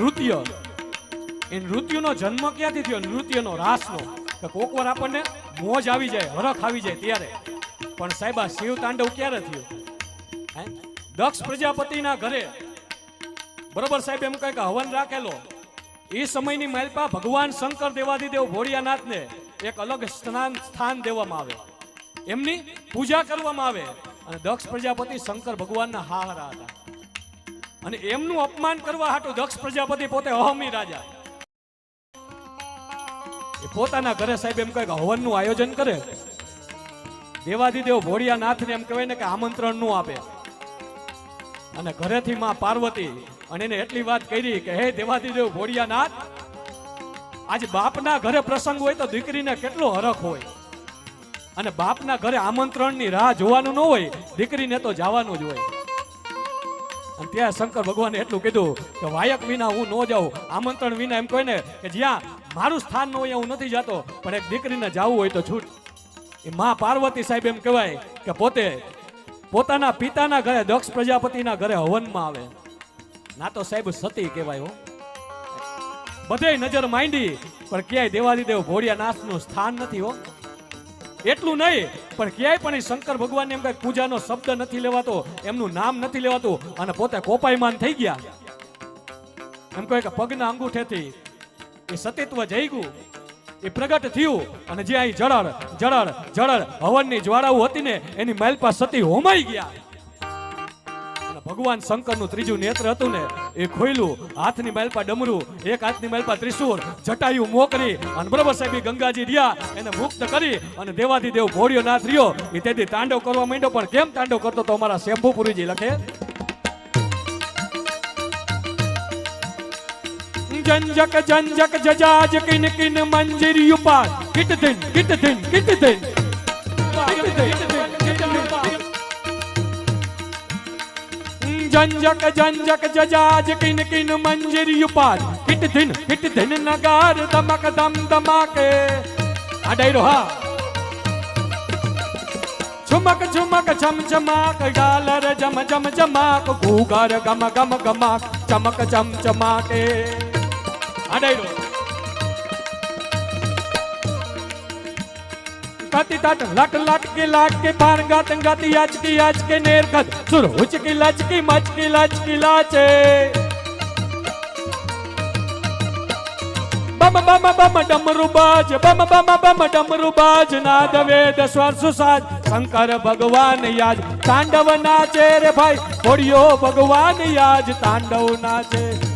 નૃત્ય, એ નૃત્યનો જન્મ ક્યાંથી થયો? નૃત્યનો, રાસનો. કે કોકવાર આપણને મોજ આવી જાય, હરખ આવી જાય ત્યારે. પણ સાહેબ આ શિવ તાંડવ ક્યારે થયું? દક્ષ પ્રજાપતિના ઘરે બરોબર સાહેબ એમ કહે કે હવન રાખેલો. એ સમયની માલપા ભગવાન શંકર દેવાદિદેવ ભોળિયાનાથને એક અલગ સ્થાન દેવામાં આવે, એમની પૂજા કરવામાં આવે. અને દક્ષ પ્રજાપતિ શંકર ભગવાનના હારા હતા, અને એમનું અપમાન કરવા હાટુ દક્ષ પ્રજાપતિ પોતે અહમી રાજા એ પોતાના ઘરે સાહેબ એમ કહે કે હવનનું આયોજન કરે. દેવાદિદેવ ભોળિયાનાથને એમ કહેવાય ને કે આમંત્રણ નું આપે. અને ઘરેથી માં પાર્વતી અને એને એટલી વાત કરી કે હે દેવાદિદેવ ભોળિયાનાથ, આજ બાપના ઘરે પ્રસંગ હોય તો દીકરીને કેટલો હરખ હોય, અને બાપના ઘરે આમંત્રણની રાહ જોવાનું ન હોય, દીકરીને તો જવાનું જ હોય. અને ત્યાં શંકર ભગવાને એટલું કીધું કે વાયક વિના હું ન જાઉં, આમંત્રણ વિના એમ કહે ને કે જ્યાં મારું સ્થાન ન હોય હું નથી જતો, પણ એક દીકરીને જવું હોય તો છૂટ. એ માં પાર્વતી સાહેબ એમ કહેવાય કે પોતે પોતાના પિતાના ઘરે દક્ષ પ્રજાપતિના ઘરે હવનમાં આવે. ના તો સાહેબ સતી કહેવાય હો. બધે નજર માંડી પણ ક્યાંય દેવાદિદેવ ભોળિયાનાથનું સ્થાન નથી હો. એટલું નહીં પણ ક્યાંય પણ શંકર ભગવાન એમ કઈ પૂજાનો શબ્દ નથી લેવાતો, એમનું નામ નથી લેવાતું, અને પોતે કોપાયમાન થઈ ગયા. એમ કહે કે પગના અંગૂઠેથી એ સતીત્વ જઈગું, એ પ્રગટ થયું, અને જે અહીં જળળ જળળ જળળ હવનની જ્વાળાઓ હતી ને એની માલપા સતી હોમાઈ ગયા. અને ભગવાન શંકરનું ત્રીજું નેત્ર હતું ને એ ખોયલું, હાથની માલપા ડમરું, એક હાથની માલપા ત્રિશૂળ, જટાયુ મોકરી, અને બરોબર સાહેબ ગંગાજી રહ્યા એને મુક્ત કરી, અને દેવાદિદેવ ભોળિયોનાથ રહ્યો એ તેથી તાંડવ કરવા માંડ્યો. પણ કેમ તાંડવ કરતો તો અમારા શંભુપુરીજી લખે, જંજક જંજક જજાજ કિન કિન મંજરી ઉપર કિટ દિન કિટ દિન કિટ દિન જંજક જંજક જજાજ કિન કિન મંજરી ઉપર કિટ દિન નગાર ધમક ધમ ધમાકે. આ ડાયરો હા. ઝુમક ઝુમક છમ છમાક ડાલર જમ જમ જમાક ઘૂઘર ગમ ગમ ગમાક ચમક ચમ ચમાકે. कति तट लट लट के पार गात गाती आज के नेरकत सुर हुच की लच की लाचे बम बम बम डमरू बाज नाद वेद स्वर सुसाज शंकर भगवान याज तांडव नाचे रे भाई भोड़ियो भगवान याज तांडव नाचे.